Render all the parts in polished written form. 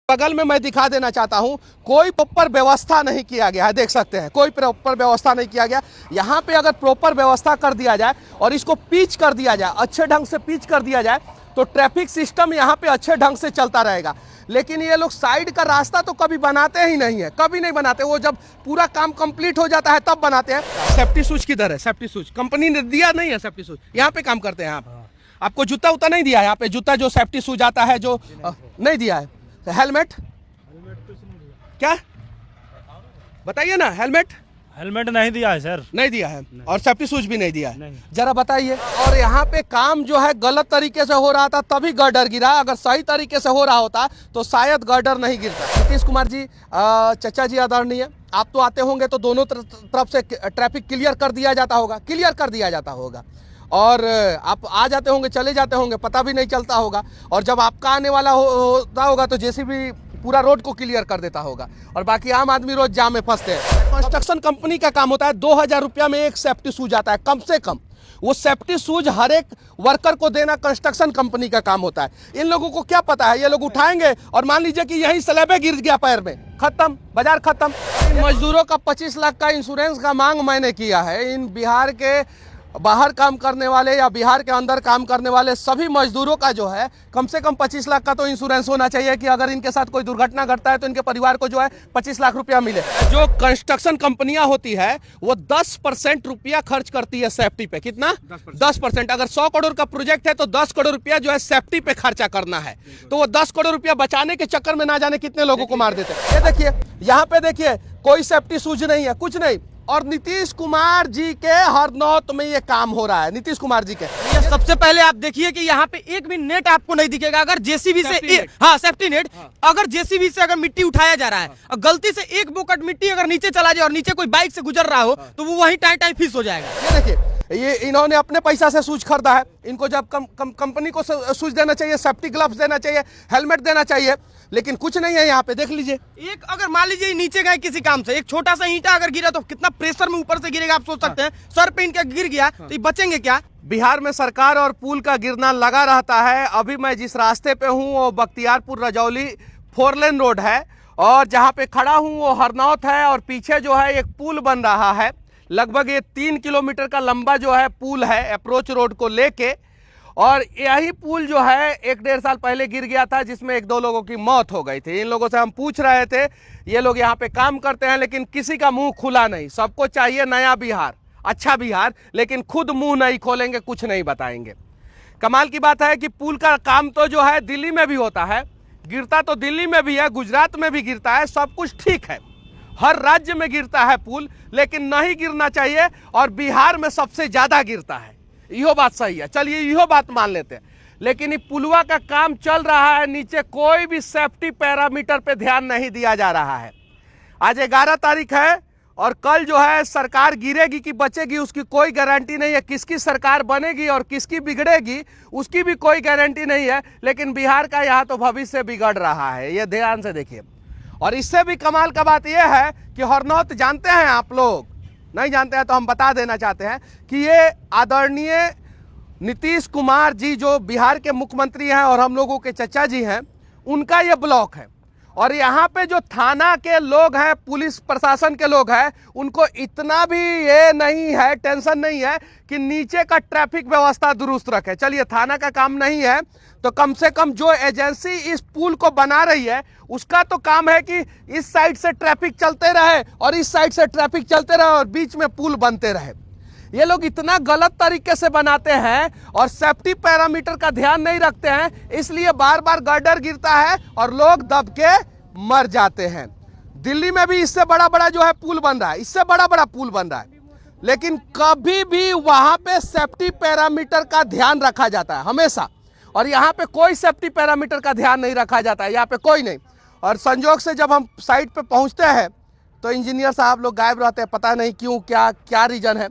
बगल में मैं दिखा देना चाहता हूं, कोई प्रॉपर व्यवस्था नहीं किया गया है। देख सकते हैं, कोई प्रॉपर व्यवस्था नहीं किया गया। यहां पे अगर प्रॉपर व्यवस्था कर दिया जाए और इसको पिच कर दिया जाए, अच्छे ढंग से पिच कर दिया जाए, तो ट्रैफिक सिस्टम यहां पे अच्छे ढंग से चलता रहेगा। लेकिन ये लोग साइड का रास्ता तो कभी बनाते ही नहीं है, कभी नहीं बनाते। वो जब पूरा काम कंप्लीट हो जाता है तब बनाते हैं। सेफ्टी शूज किधर है? सेफ्टी शूज कंपनी ने दिया नहीं है। सेफ्टी शूज यहाँ पे काम करते हैं आप। आपको जूता उता नहीं दिया है? यहाँ पे जूता जो सेफ्टी शूज आता है जो नहीं दिया है। हेलमेट क्या बताइए ना? हेलमेट नहीं दिया है सर, नहीं दिया है। और सेफ्टी शूज भी नहीं दिया है। जरा बताइए। और यहाँ पे काम जो है गलत तरीके से हो रहा था तभी गर्डर गिरा। अगर सही तरीके से हो रहा होता तो शायद गर्डर नहीं गिरता। नीतीश कुमार जी, चचा जी आदरणीय, आप तो आते होंगे तो दोनों तरफ से ट्रैफिक क्लियर कर दिया जाता होगा, और आप आ जाते होंगे, चले जाते होंगे, पता भी नहीं चलता होगा। और जब आपका आने वाला होता होगा तो जेसीबी पूरा रोड को क्लियर कर देता होगा, और बाकी आम आदमी रोज जाम में फंसते हैं। कंस्ट्रक्शन कंपनी का काम होता है, 2000 रुपया में एक सेफ्टी शूज आता है कम से कम। वो सेफ्टी शूज हर एक वर्कर को देना कंस्ट्रक्शन कंपनी का काम होता है। इन लोगों को क्या पता है? ये लोग उठाएंगे और मान लीजिए कि यही स्लैबे गिर गया पैर में, खत्म, बाजार खत्म। इन मजदूरों का 25 लाख का इंश्योरेंस का मांग मैंने किया है। इन बिहार के बाहर काम करने वाले या बिहार के अंदर काम करने वाले सभी मजदूरों का जो है कम से कम 25 लाख का तो इंश्योरेंस होना चाहिए कि अगर इनके साथ कोई दुर्घटना घटता है तो इनके परिवार को जो है 25 लाख रुपया मिले। जो कंस्ट्रक्शन कंपनियां होती है वो 10% रुपया खर्च करती है सेफ्टी पे। कितना? 10%। अगर 100 करोड़ का प्रोजेक्ट है तो 10 करोड़ रुपया जो है सेफ्टी पे खर्चा करना है। तो वो 10 करोड़ रुपया बचाने के चक्कर में ना जाने कितने लोगों को मार देते हैं। ये देखिए, यहाँ पे देखिए, कोई सेफ्टी शूज नहीं है, कुछ नहीं। और नीतीश कुमार जी के हरनौत में ये काम हो रहा है। नीतीश कुमार जी के सबसे पहले आप देखिए कि यहाँ पे एक भी नेट आपको नहीं दिखेगा। अगर जेसीबी से सेफ्टी नेट, अगर जेसीबी से अगर मिट्टी उठाया जा रहा है और गलती से एक बोकट मिट्टी अगर नीचे चला जाए और नीचे कोई बाइक से गुजर रहा हो तो वो वहीं टाई फिस हो जाएगा। ये देखिए, ये इन्होंने अपने पैसा से शूज खरीदा है। इनको जब कंपनी को शूज देना चाहिए, सेफ्टी ग्लव्स देना चाहिए, हेलमेट देना चाहिए, लेकिन कुछ नहीं है। यहाँ पे देख लीजिए, एक अगर मान लीजिए नीचे गए किसी काम से, एक छोटा सा ईंटा अगर गिरा तो कितना प्रेशर में ऊपर से गिरेगा आप सोच सकते हैं। सर पे इनका गिर गया तो ये बचेंगे क्या? बिहार में सरकार और पुल का गिरना लगा रहता है। अभी मैं जिस रास्ते पे हूँ वो बख्तियारपुर रजौली 4 लेन रोड है, और जहाँ पे खड़ा हूँ वो हरनौत है, और पीछे जो है एक पुल बन रहा है। लगभग ये 3 किलोमीटर का लंबा जो है पुल है अप्रोच रोड को लेके, और यही पुल जो है 1-1.5 साल पहले गिर गया था, जिसमें 1-2 लोगों की मौत हो गई थी। इन लोगों से हम पूछ रहे थे, ये लोग यहाँ पे काम करते हैं लेकिन किसी का मुंह खुला नहीं। सबको चाहिए नया बिहार, अच्छा बिहार, लेकिन खुद मुंह नहीं खोलेंगे, कुछ नहीं बताएंगे। कमाल की बात है कि पुल का काम तो जो है दिल्ली में भी होता है, गिरता तो दिल्ली में भी है, गुजरात में भी गिरता है, सब कुछ ठीक है, हर राज्य में गिरता है पुल, लेकिन नहीं गिरना चाहिए, और बिहार में सबसे ज्यादा गिरता है। यो बात सही है, चलिए यो बात मान लेते हैं। लेकिन ये पुलवा का काम चल रहा है, नीचे कोई भी सेफ्टी पैरामीटर पे ध्यान नहीं दिया जा रहा है। आज 11 तारीख है, और कल जो है सरकार गिरेगी कि बचेगी उसकी कोई गारंटी नहीं है। किसकी सरकार बनेगी और किसकी बिगड़ेगी उसकी भी कोई गारंटी नहीं है। लेकिन बिहार का यहाँ तो भविष्य बिगड़ रहा है, ये ध्यान से देखिए। और इससे भी कमाल का बात यह है कि हरनौत जानते हैं आप लोग? नहीं जानते हैं तो हम बता देना चाहते हैं कि ये आदरणीय नीतीश कुमार जी जो बिहार के मुख्यमंत्री हैं और हम लोगों के चचा जी हैं, उनका ये ब्लॉक है। और यहाँ पे जो थाना के लोग हैं, पुलिस प्रशासन के लोग हैं, उनको इतना भी ये नहीं है, टेंशन नहीं है कि नीचे का ट्रैफिक व्यवस्था दुरुस्त रखे। चलिए, थाना का काम नहीं है तो कम से कम जो एजेंसी इस पुल को बना रही है उसका तो काम है कि इस साइड से ट्रैफिक चलते रहे और इस साइड से ट्रैफिक चलते रहे और बीच में पुल बनते रहे। ये लोग इतना गलत तरीके से बनाते हैं और सेफ्टी पैरामीटर का ध्यान नहीं रखते हैं, इसलिए बार बार गर्डर गिरता है और लोग दब के मर जाते हैं। दिल्ली में भी इससे बड़ा बड़ा जो है पुल बन रहा है, इससे बड़ा बड़ा पुल बन रहा है, लेकिन कभी भी वहां पे सेफ्टी पैरामीटर का ध्यान रखा जाता है हमेशा, और यहाँ पे कोई सेफ्टी पैरामीटर का ध्यान नहीं रखा जाता है, यहाँ पे कोई नहीं। और संजोग से जब हम साइट पे पहुंचते हैं तो इंजीनियर साहब लोग गायब रहते हैं, पता नहीं क्यों, क्या रीजन है।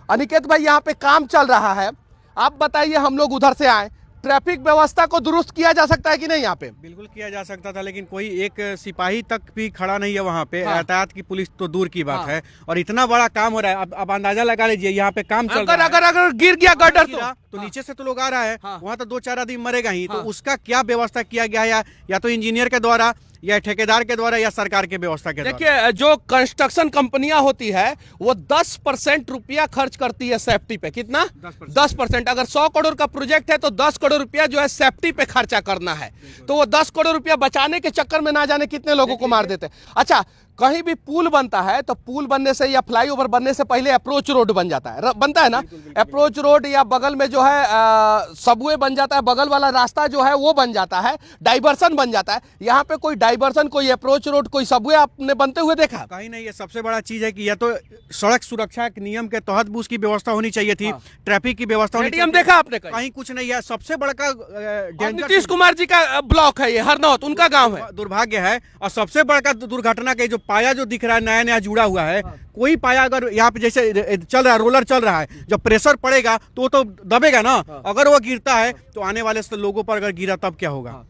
अनिकेत भाई, यहाँ पे काम चल रहा है, आप बताइए, हम लोग उधर से आए, ट्रैफिक व्यवस्था को दुरुस्त किया जा सकता है कि नहीं? यहाँ पे बिल्कुल किया जा सकता था, लेकिन कोई एक सिपाही तक भी खड़ा नहीं है वहाँ पे। यातायात की पुलिस तो दूर की बात है, और इतना बड़ा काम हो रहा है। अब अंदाजा लगा लीजिए, यहाँ पे काम चल रहा है, अगर गिर गया गर्डर तो नीचे से तो लोग आ रहा है, वहाँ तो 2-4 आदमी मरेगा ही। तो उसका क्या व्यवस्था किया गया है, या तो इंजीनियर के द्वारा या ठेकेदार के द्वारा या सरकार के व्यवस्था के द्वारा? देखिए, जो कंस्ट्रक्शन कंपनियां होती है वो 10% रुपया खर्च करती है सेफ्टी पे। कितना? 10%। अगर 100 करोड़ का प्रोजेक्ट है तो 10 करोड़ रुपया जो है सेफ्टी पे खर्चा करना है। तो वो 10 करोड़ रुपया बचाने के चक्कर में ना जाने कितने लोगों को मार देते हैं। अच्छा, कहीं भी पुल बनता है तो पुल बनने से या फ्लाईओवर बनने से पहले अप्रोच रोड बन जाता है, बनता है ना। अप्रोच रोड या बगल में जो है सबवे बन जाता है, बगल वाला रास्ता जो है वो बन जाता है, डाइवर्सन बन जाता है। यहाँ पे कोई डाइवर्सन, कोई अप्रोच रोड, कोई सबवे आपने बनते हुए देखा? कहीं नहीं। ये सबसे बड़ा चीज है कि या तो सड़क सुरक्षा के नियम के तहत भी उसकी व्यवस्था होनी चाहिए थी, ट्रैफिक की व्यवस्था होनी चाहिए। देखा आपने? कहीं कुछ नहीं है। सबसे बड़ा नीतीश कुमार जी का ब्लॉक है ये, हरनौत उनका गाँव है। दुर्भाग्य है। और सबसे बड़ा दुर्घटना के जो पाया जो दिख रहा है नया नया जुड़ा हुआ है, कोई पाया अगर यहाँ पे जैसे चल रहा है, रोलर चल रहा है, जब प्रेशर पड़ेगा तो वो तो दबेगा ना। अगर वो गिरता है तो आने वाले लोगों पर अगर गिरा तब क्या होगा?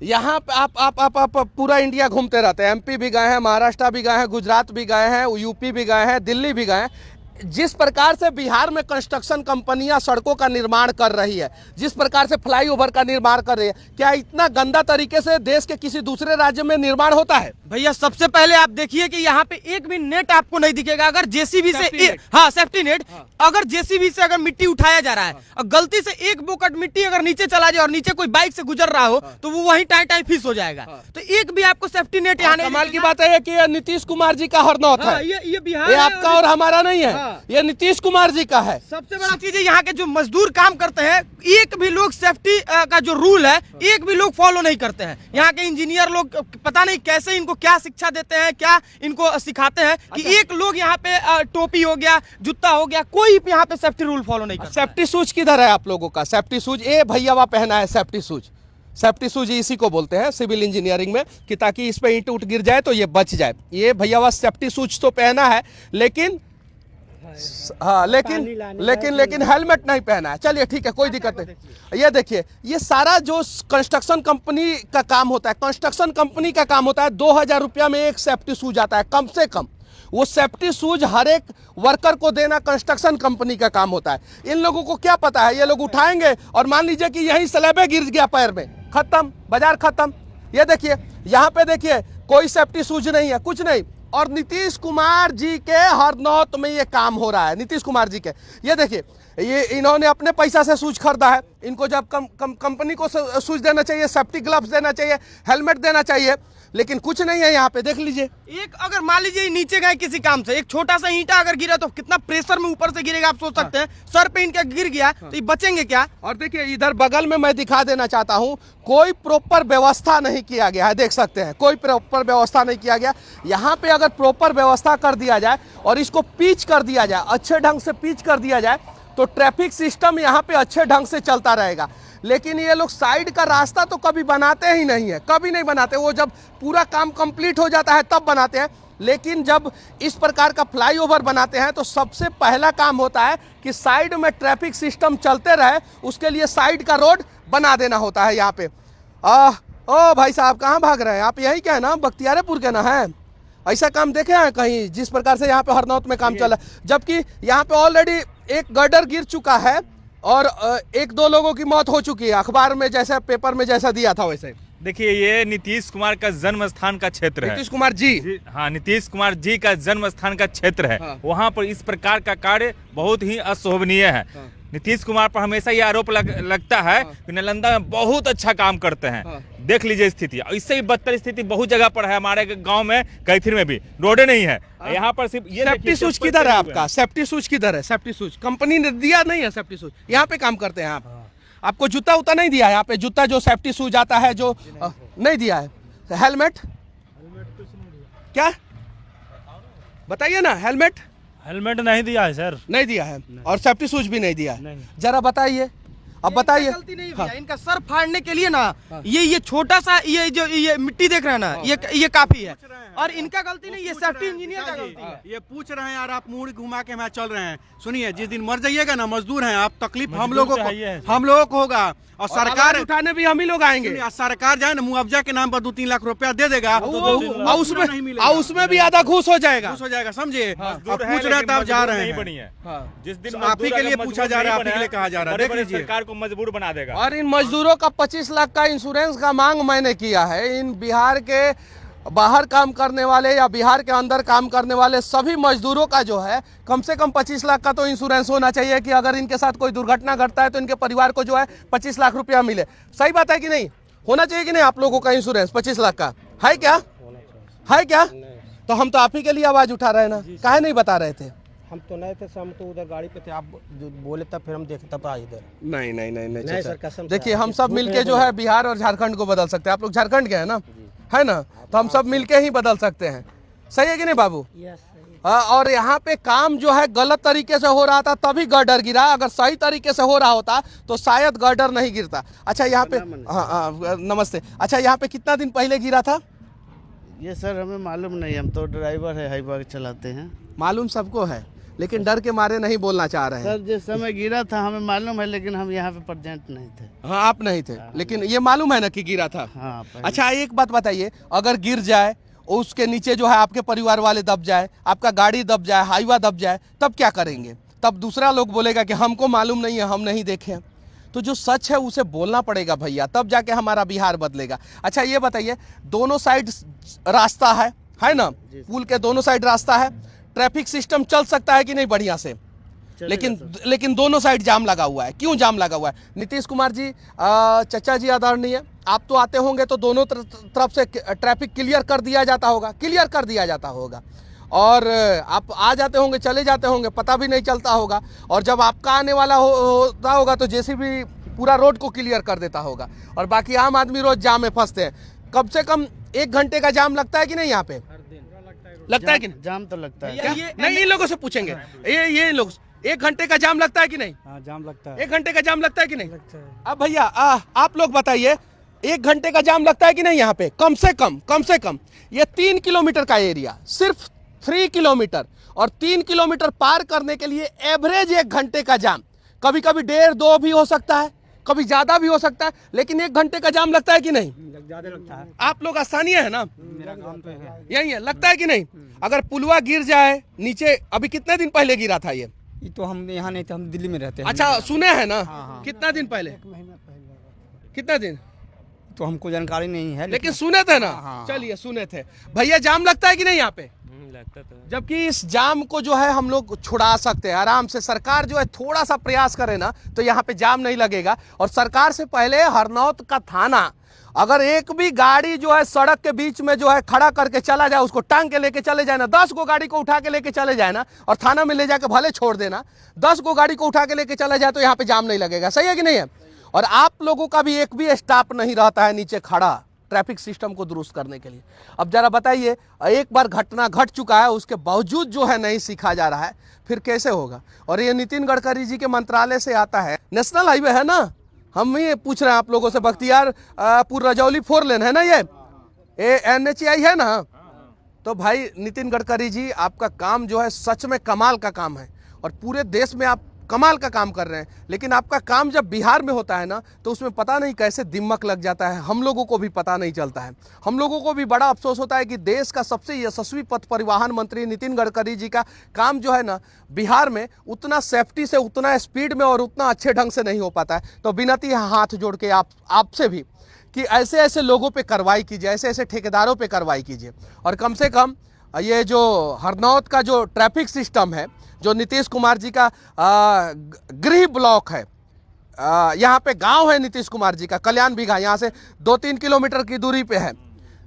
यहाँ पे आप पूरा इंडिया घूमते रहते हैं। एमपी भी गए हैं, महाराष्ट्र भी गए हैं, गुजरात भी गए हैं, यूपी भी गए हैं, दिल्ली भी गए हैं। जिस प्रकार से बिहार में कंस्ट्रक्शन कंपनियां सड़कों का निर्माण कर रही है, जिस प्रकार से फ्लाईओवर का निर्माण कर रही है, क्या इतना गंदा तरीके से देश के किसी दूसरे राज्य में निर्माण होता है? भैया सबसे पहले आप देखिए कि यहाँ पे एक भी नेट आपको नहीं दिखेगा। अगर जेसीबी से हाँ सेफ्टी नेट, अगर जेसीबी से अगर मिट्टी उठाया जा रहा है और गलती से एक बोकट मिट्टी अगर नीचे चला जाए और नीचे कोई बाइक से गुजर रहा हो तो वो वहीं टाई टाई फिस हो जाएगा। तो एक भी आपको सेफ्टी नेट यहाँ नहीं। कमाल की बात है कि नीतीश कुमार जी का हरनौत है, ये बिहार, ये आपका और हमारा नहीं है, ये नीतीश कुमार जी का है। सबसे बड़ा चीज है यहाँ के जो मजदूर काम करते हैं, एक भी लोग सेफ्टी का जो रूल है एक भी लोग फॉलो नहीं करते हैं। यहाँ के इंजीनियर लोग पता नहीं कैसे इनको क्या शिक्षा देते हैं, क्या इनको सिखाते हैं कि एक लोग यहाँ पे टोपी हो गया, जूता हो गया, कोई यहाँ पे सेफ्टी रूल फॉलो नहीं करता। सेफ्टी शूज किधर है आप लोगों का? सेफ्टी शूज ये भैया पहना है सेफ्टी शूज। सेफ्टी शूज इसी को बोलते हैं सिविल इंजीनियरिंग में, कि ताकि इस पे ईंट उठ गिर जाए तो ये बच जाए। ये भैया सेफ्टी शूज तो पहना है, लेकिन हाँ लेकिन हेलमेट नहीं पहना है। चलिए ठीक है, कोई दिक्कत नहीं। ये देखिए, ये सारा जो कंस्ट्रक्शन कंपनी का काम होता है, कंस्ट्रक्शन कंपनी का काम होता है 2000 रुपया में एक सेफ्टी शूज आता है कम से कम। वो सेफ्टी शूज हर एक वर्कर को देना कंस्ट्रक्शन कंपनी का काम होता है। इन लोगों को क्या पता है, ये लोग उठाएंगे और मान लीजिए कि यही स्लैबे गिर गया पैर में, खत्म, बाजार खत्म। ये देखिए, यहाँ पे देखिए कोई सेफ्टी शूज नहीं है, कुछ नहीं। और नीतीश कुमार जी के हरनौत में ये काम हो रहा है, नीतीश कुमार जी के। ये देखिए, ये इन्होंने अपने पैसा से शूज खरीदा है। इनको जब कंपनी को शूज देना चाहिए, सेफ्टी ग्लव्स देना चाहिए, हेलमेट देना चाहिए, लेकिन कुछ नहीं है यहाँ पे। देख लीजिए, एक अगर मान लीजिए नीचे गए किसी काम से, एक छोटा सा ईंटा अगर गिरा तो कितना प्रेशर में ऊपर से गिरेगा आप सोच सकते हैं। सर पे इनका गिर गया तो ये बचेंगे क्या? और देखिए इधर बगल में मैं दिखा देना चाहता हूँ, कोई प्रॉपर व्यवस्था नहीं किया गया है। देख सकते हैं, कोई प्रॉपर व्यवस्था नहीं किया गया। यहाँ पे अगर प्रॉपर व्यवस्था कर दिया जाए और इसको पिच कर दिया जाए, अच्छे ढंग से पिच कर दिया जाए, तो ट्रैफिक सिस्टम यहाँ पे अच्छे ढंग से चलता रहेगा। लेकिन ये लोग साइड का रास्ता तो कभी बनाते ही नहीं है, कभी नहीं बनाते। वो जब पूरा काम कंप्लीट हो जाता है तब बनाते हैं। लेकिन जब इस प्रकार का फ्लाईओवर बनाते हैं तो सबसे पहला काम होता है कि साइड में ट्रैफिक सिस्टम चलते रहे, उसके लिए साइड का रोड बना देना होता है। यहाँ पे ओ भाई साहब, कहाँ भाग रहे हैं आप? यही क्या है ना, बख्तियारपुर के ना है? ऐसा काम देखे हैं कहीं जिस प्रकार से यहाँ पे हरनौत में काम चल रहा है? जबकि यहाँ पे ऑलरेडी एक गर्डर गिर चुका है और 1-2 लोगों की मौत हो चुकी है। अखबार में जैसा, पेपर में जैसा दिया था वैसे। देखिए, ये नीतीश कुमार का जन्म स्थान का क्षेत्र है। नीतीश कुमार जी, हाँ, नीतीश कुमार जी का जन्म स्थान का क्षेत्र है। हाँ। वहाँ पर इस प्रकार का कार्य बहुत ही अशोभनीय है। हाँ। नीतीश कुमार पर हमेशा ये आरोप लगता है कि नालंदा में बहुत अच्छा काम करते हैं। हाँ। देख लीजिए स्थिति, इससे भी बदतर स्थिति बहुत जगह पर है। हमारे गांव में कैथीर में भी रोडे नहीं है। यहाँ पर सिर्फ ये सेफ्टी शूज किधर है आपका? सेफ्टी शूज किधर है? सेफ्टी शूज कंपनी ने दिया नहीं है। सेफ्टी शूज यहाँ पे काम करते हैं आप। आपको जूता उता नहीं दिया है यहाँ पे? जूता जो सेफ्टी शूज आता है जो नहीं दिया है। हेलमेट क्या बताइए ना? हेलमेट नहीं दिया है सर, नहीं दिया है। और सेफ्टी शूज भी नहीं दिया है। जरा बताइए, अब बताइए। गलती नहीं भैया, इनका सर फाड़ने के लिए ना ये छोटा सा ये मिट्टी देख रहे हैं ना, ये काफी है। और इनका गलती नहीं, ये सेफ्टी इंजीनियर का गलती है। ये पूछ रहे हैं यार, आप मुंह घुमा के मैं चल रहे हैं। सुनिए, जिस दिन मर जाइएगा ना, मजदूर हैं आप, तकलीफ हम लोगों को होगा। और सरकार उठाने भी हम ही लोग आएंगे। सरकार जाए ना, मुआवजा के नाम पर 2-3 लाख रुपया दे देगा, उसमें भी आधा घूस हो जाएगा। समझे? पूछ रहे थे, आप जा रहे हैं। जिस दिन आप ही के लिए पूछा जा रहा है, आप ही के लिए कहा जा रहा है। देख लीजिए, सरकार को मजबूर बना देगा। और इन मजदूरों का 25 लाख का इंश्योरेंस का मांग मैंने किया है। इन बिहार के बाहर काम करने वाले या बिहार के अंदर काम करने वाले सभी मजदूरों का जो है कम से कम 25 लाख का तो इंश्योरेंस होना चाहिए कि अगर इनके साथ कोई दुर्घटना घटता है तो इनके परिवार को जो है 25 लाख रुपया मिले। सही बात है कि नहीं? होना चाहिए कि नहीं आप लोगों का इंश्योरेंस 25 लाख का? है क्या? है क्या? तो हम तो आप ही के लिए आवाज उठा रहे हैं ना, काहे नहीं बता रहे थे? हम तो नहीं थे, हम तो उधर गाड़ी पे थे, आप जो बोले तब फिर हम देखे तब आए इधर। नहीं नहीं नहीं नहीं नहीं चाचा। सर, कसम से देखिए आप हम सब मिलके जो है बिहार और झारखंड को बदल सकते हैं। आप लोग झारखंड के हैं ना, है ना? तो हम सब मिलके ही बदल सकते हैं। सही है कि नहीं बाबू? और यहाँ पे काम जो है गलत तरीके से हो रहा था तभी गर्डर गिरा। अगर सही तरीके से हो रहा होता तो शायद गर्डर नहीं गिरता। अच्छा यहाँ पे, हाँ नमस्ते। अच्छा यहाँ पे कितना दिन पहले गिरा था? ये सर हमें मालूम नहीं, हम तो ड्राइवर है, हाईवा चलाते हैं। मालूम सबको है लेकिन डर के मारे नहीं बोलना चाह रहे हैं। सर जिस समय गिरा था हमें मालूम है, लेकिन हम यहाँ पे प्रेजेंट नहीं थे। हाँ आप नहीं थे लेकिन ये मालूम है ना कि गिरा था। हाँ अच्छा एक बात बताइए, अगर गिर जाए उसके नीचे जो है आपके परिवार वाले दब जाए, आपका गाड़ी दब जाए, हाईवा दब जाए, तब क्या करेंगे? तब दूसरा लोग बोलेगा कि हमको मालूम नहीं है, हम नहीं देखे। तो जो सच है उसे बोलना पड़ेगा भैया, तब जाके हमारा बिहार बदलेगा। अच्छा ये बताइए, दोनों साइड रास्ता है ना? पुल के दोनों साइड रास्ता है, ट्रैफिक सिस्टम चल सकता है कि नहीं बढ़िया से? लेकिन दोनों साइड जाम लगा हुआ है। क्यों जाम लगा हुआ है? नीतीश कुमार जी, चचा जी आदरणीय, आप तो आते होंगे तो दोनों तरफ से ट्रैफिक क्लियर कर दिया जाता होगा और आप आ जाते होंगे, चले जाते होंगे, पता भी नहीं चलता होगा। और जब आपका आने वाला होता होगा तो जेसीबी पूरा रोड को क्लियर कर देता होगा और बाकी आम आदमी रोज जाम में फंसते हैं। कम से कम 1 घंटे का जाम लगता है कि नहीं यहाँ पे? लगता है कि नहीं? जाम तो लगता है। क्या? नहीं, इन लोगों से पूछेंगे। ये लोग 1 घंटे का जाम लगता है कि नहीं? हाँ जाम लगता है। 1 घंटे का जाम लगता है कि नहीं? अब भैया आप लोग बताइए, 1 घंटे का जाम लगता है कि नहीं यहाँ पे? कम से कम ये 3 किलोमीटर का एरिया, सिर्फ 3 किलोमीटर, और 3 किलोमीटर पार करने के लिए एवरेज 1 घंटे का जाम। कभी कभी 1.5-2 भी हो सकता है, कभी ज्यादा भी हो सकता है, लेकिन 1 घंटे का जाम लगता है कि नहीं? ज्यादा लगता है। आप लोग स्थानीय है ना? मेरा काम तो है। यही है, लगता है कि नहीं? अगर पुलवा गिर जाए नीचे, अभी कितने दिन पहले गिरा था ये? ये तो हम यहाँ नहीं थे, हम दिल्ली में रहते हैं। अच्छा सुने हैं ना? हाँ। कितना दिन पहले? कितना दिन? तो हमको जानकारी नहीं है, लेकिन सुने थे ना? हाँ। चलिए सुने थे। भैया जाम लगता है कि नहीं यहाँ पे? लगता तो जबकि इस जाम को जो है हम लोग छुड़ा सकते हैं आराम से। सरकार जो है थोड़ा सा प्रयास करे ना तो यहाँ पे जाम नहीं लगेगा। और सरकार से पहले हरनौत का थाना, अगर एक भी गाड़ी जो है सड़क के बीच में जो है खड़ा करके चला जाए, उसको टांग के लेके चले जाए ना, 10 गो गाड़ी को उठा के लेके चले जाए ना, और थाना में ले जाके भले छोड़ देना, 10 गो गाड़ी को उठा के लेके चला जाए तो यहाँ पे जाम नहीं लगेगा। सही है कि नहीं है? और आप लोगों का भी एक भी स्टाफ नहीं रहता है नीचे खड़ा ट्रैफिक सिस्टम को दुरुस्त करने के लिए। अब जरा बताइए, एक बार घटना घट चुका है उसके बावजूद जो है नहीं सीखा जा रहा है, फिर कैसे होगा? और ये नितिन गडकरी जी के मंत्रालय से आता है, नेशनल हाईवे है ना? हम ये पूछ रहे हैं आप लोगों से, बख्तियारपुर रजौली 4 लेन है ना, ये NHAI है ना? तो भाई नितिन गडकरी जी, आपका काम जो है सच में कमाल का काम है और पूरे देश में आप कमाल का काम कर रहे हैं। लेकिन आपका काम जब बिहार में होता है ना तो उसमें पता नहीं कैसे दिमक लग जाता है, हम लोगों को भी पता नहीं चलता है। हम लोगों को भी बड़ा अफसोस होता है कि देश का सबसे यशस्वी पथ परिवहन मंत्री नितिन गडकरी जी का काम जो है ना बिहार में उतना सेफ्टी से, उतना स्पीड में और उतना अच्छे ढंग से नहीं हो पाता है। तो विनती है हाथ जोड़ के आपसे भी कि ऐसे ऐसे लोगों पे कार्रवाई कीजिए, ऐसे ऐसे ठेकेदारों पे कार्रवाई कीजिए। और कम से कम ये जो हरनौत का जो ट्रैफिक सिस्टम है, जो नीतीश कुमार जी का गृह ब्लॉक है, यहाँ पे गांव है नीतीश कुमार जी का, कल्याण बिघा, यहाँ से 2-3 किलोमीटर की दूरी पे है,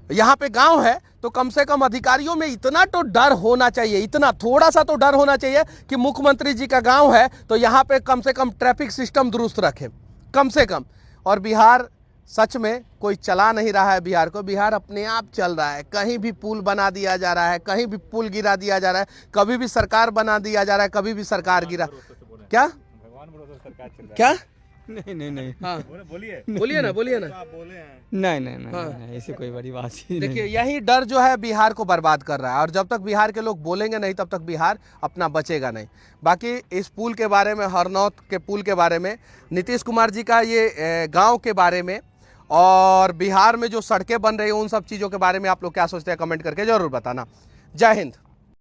यहाँ पे गांव है। तो कम से कम अधिकारियों में इतना तो डर होना चाहिए, इतना थोड़ा सा तो डर होना चाहिए कि मुख्यमंत्री जी का गांव है तो यहाँ पे कम से कम ट्रैफिक सिस्टम दुरुस्त रखे, कम से कम। और बिहार सच में कोई चला नहीं रहा है बिहार को, बिहार अपने आप चल रहा है। कहीं भी पुल बना दिया जा रहा है, कहीं भी पुल गिरा दिया जा रहा है, कभी भी सरकार बना दिया जा रहा है, कभी भी सरकार गिरा। क्या क्या? नहीं हाँ बोलिए बोलिए ना नहीं, ऐसी कोई बड़ी बात ही नहीं। देखिए यही डर जो है बिहार को बर्बाद कर रहा है और जब तक बिहार के लोग बोलेंगे नहीं तब तक बिहार अपना बचेगा नहीं। बाकी इस पुल के बारे में, हरनौत के पुल के बारे में, नीतीश कुमार जी का ये गांव के बारे में और बिहार में जो सड़कें बन रही हैं उन सब चीज़ों के बारे में आप लोग क्या सोचते हैं कमेंट करके जरूर बताना। जय हिंद।